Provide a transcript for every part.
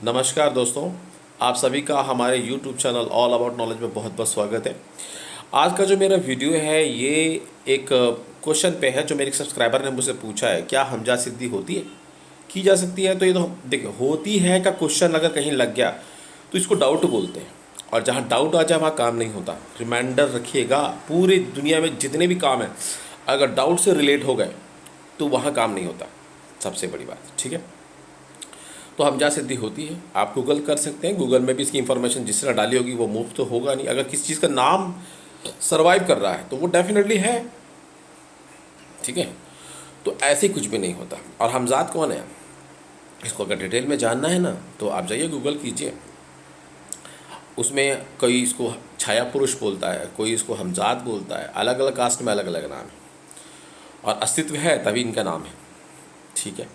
नमस्कार दोस्तों, आप सभी का हमारे YouTube channel all about knowledge में बहुत बहुत स्वागत है। आज का जो मेरा वीडियो है ये एक क्वेश्चन पे है जो मेरे एक सब्सक्राइबर ने मुझसे पूछा है, क्या हमजा सिद्धि होती है, की जा सकती है। तो ये तो देखिए, होती है का क्वेश्चन अगर कहीं लग गया तो इसको डाउट बोलते हैं, और जहाँ डाउट आ जाए वहाँ काम नहीं होता। रिमाइंडर रखिएगा, पूरी दुनिया में जितने भी काम हैं अगर डाउट से रिलेट हो गए तो वहाँ काम नहीं होता, सबसे बड़ी बात। ठीक है, तो हमजा सिद्धि होती है। आप गूगल कर सकते हैं, गूगल में भी इसकी इन्फॉर्मेशन जिस तरह डाली होगी वो मुफ्त तो होगा नहीं। अगर किसी चीज़ का नाम सर्वाइव कर रहा है तो वो डेफिनेटली है। ठीक है, तो ऐसे कुछ भी नहीं होता। और हमजाद कौन है, इसको अगर डिटेल में जानना है ना तो आप जाइए गूगल कीजिए। उसमें कोई इसको छाया पुरुष बोलता है, कोई इसको हमजाद बोलता है, अलग अलग कास्ट में अलग अलग नाम है, और अस्तित्व है तभी इनका नाम है। ठीक है,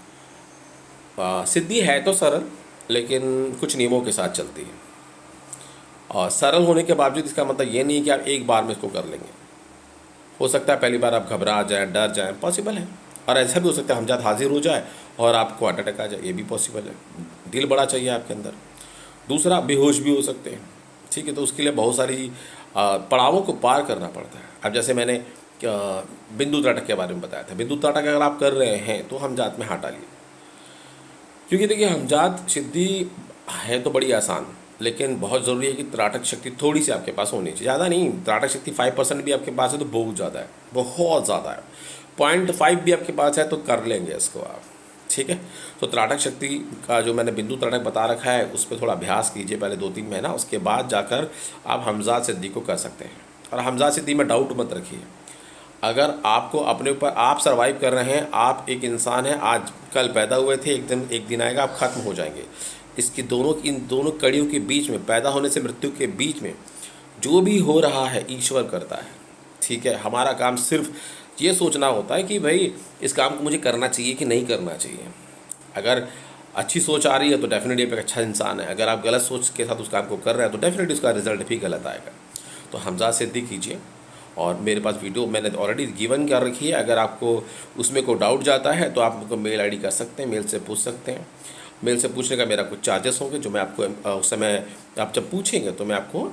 सिद्धि है तो सरल, लेकिन कुछ नियमों के साथ चलती है। और सरल होने के बावजूद इसका मतलब ये नहीं कि आप एक बार में इसको कर लेंगे। हो सकता है पहली बार आप घबरा जाएं, डर जाएं, पॉसिबल है। और ऐसा भी हो सकता है हमजाद हाजिर हो जाए और आपको हार्ट अटैक आ जाए, ये भी पॉसिबल है। दिल बड़ा चाहिए आपके अंदर। दूसरा, बेहोश भी हो सकते हैं। ठीक है, तो उसके लिए बहुत सारी पड़ावों को पार करना पड़ता है। अब जैसे मैंने बिंदु त्राटक के बारे में बताया था, बिंदु त्राटक अगर आप कर रहे हैं तो हमजाद में हाथ डालिए। क्योंकि देखिए, हमजाद सिद्धि है तो बड़ी आसान, लेकिन बहुत ज़रूरी है कि त्राटक शक्ति थोड़ी सी आपके पास होनी चाहिए। ज़्यादा नहीं, त्राटक शक्ति 5% भी आपके पास है तो बहुत ज़्यादा है, बहुत ज़्यादा है। 0.5 भी आपके पास है तो कर लेंगे इसको आप। ठीक है, तो त्राटक शक्ति का जो मैंने बिंदु त्राटक बता रखा है उस पर थोड़ा अभ्यास कीजिए पहले 2-3 महीना, उसके बाद जाकर आप हमजाद सिद्धि को कर सकते हैं। और हमजाद सिद्धि में डाउट मत रखिए। अगर आपको अपने ऊपर, आप सर्वाइव कर रहे हैं, आप एक इंसान हैं, आज कल पैदा हुए थे, एक दिन आएगा आप ख़त्म हो जाएंगे। इन दोनों कड़ियों के बीच में, पैदा होने से मृत्यु के बीच में जो भी हो रहा है ईश्वर करता है। ठीक है, हमारा काम सिर्फ ये सोचना होता है कि भाई इस काम को मुझे करना चाहिए कि नहीं करना चाहिए। अगर अच्छी सोच आ रही है तो डेफिनेटली आप एक अच्छा इंसान है। अगर आप गलत सोच के साथ उस काम को कर रहे हैं तो डेफिनेटली उसका रिजल्ट भी गलत आएगा। तो हमजाद सिद्धि कीजिए, और मेरे पास वीडियो मैंने ऑलरेडी गिवन कर रखी है। अगर आपको उसमें कोई डाउट जाता है तो आप मुझको मेल आईडी कर सकते हैं, मेल से पूछ सकते हैं। मेल से पूछने का मेरा कुछ चार्जेस होंगे जो मैं आपको उस समय आप जब पूछेंगे तो मैं आपको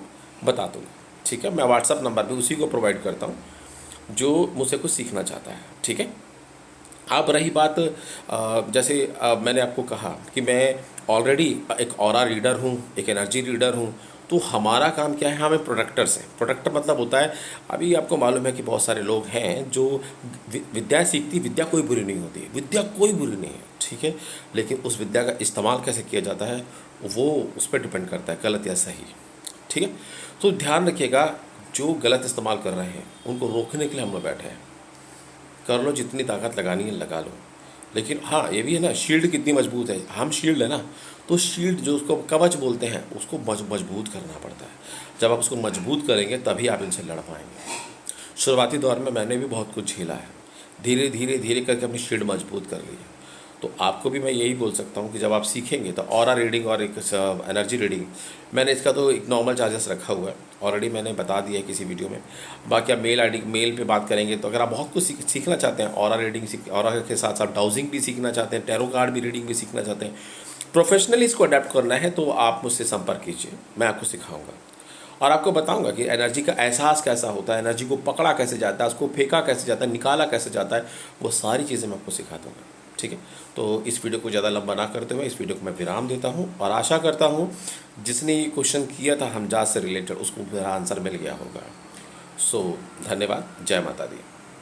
बता दूँगा। ठीक है, मैं व्हाट्सअप नंबर भी उसी को प्रोवाइड करता हूँ जो मुझसे कुछ सीखना चाहता है। ठीक है, अब रही बात, जैसे मैंने आपको कहा कि मैं ऑलरेडी एक ऑरा रीडर हूँ, एक एनर्जी रीडर हूँ। तो हमारा काम क्या है, हमें प्रोडक्टर्स हैं। प्रोडक्टर मतलब होता है, अभी आपको मालूम है कि बहुत सारे लोग हैं जो विद्या सीखती, विद्या कोई बुरी नहीं होती, विद्या कोई बुरी नहीं है। ठीक है, लेकिन उस विद्या का इस्तेमाल कैसे किया जाता है वो उस पर डिपेंड करता है, गलत या सही। ठीक है, तो ध्यान रखिएगा, जो गलत इस्तेमाल कर रहे हैं उनको रोकने के लिए हम लोग बैठे हैं। कर लो, जितनी ताकत लगानी है लगा लो। लेकिन हाँ, ये भी है ना, शील्ड कितनी मजबूत है। हम शील्ड है ना, तो शील्ड जो उसको कवच बोलते हैं उसको मजबूत करना पड़ता है। जब आप उसको मजबूत करेंगे तभी आप इनसे लड़ पाएंगे। शुरुआती दौर में मैंने भी बहुत कुछ झेला है, धीरे धीरे धीरे करके अपनी शील्ड मजबूत कर ली है। तो आपको भी मैं यही बोल सकता हूँ कि जब आप सीखेंगे तो ऑरा रीडिंग और एक एनर्जी रीडिंग, मैंने इसका तो एक नॉर्मल चार्जेस रखा हुआ है, ऑलरेडी मैंने बता दिया है किसी वीडियो में। बाकी आप मेल पे बात करेंगे तो अगर आप बहुत कुछ सीखना चाहते हैं, ऑरा रीडिंग ऑरा के साथ साथ डाउजिंग भी सीखना चाहते हैं, टैरो कार्ड भी रीडिंग भी सीखना चाहते हैं, प्रोफेशनली इसको अडेप्ट करना है तो आप मुझसे संपर्क कीजिए, मैं आपको सिखाऊंगा। और आपको बताऊंगा कि एनर्जी का एहसास कैसा होता है, एनर्जी को पकड़ा कैसे जाता है, उसको फेंका कैसे जाता है, निकाला कैसे जाता है, वो सारी चीज़ें मैं आपको सिखा दूँगा। ठीक है, तो इस वीडियो को ज़्यादा लंबा ना करते हुए इस वीडियो को मैं विराम देता हूँ, और आशा करता हूँ जिसने ये क्वेश्चन किया था हमजाद से रिलेटेड उसको मेरा आंसर मिल गया होगा। सो धन्यवाद, जय माता दी।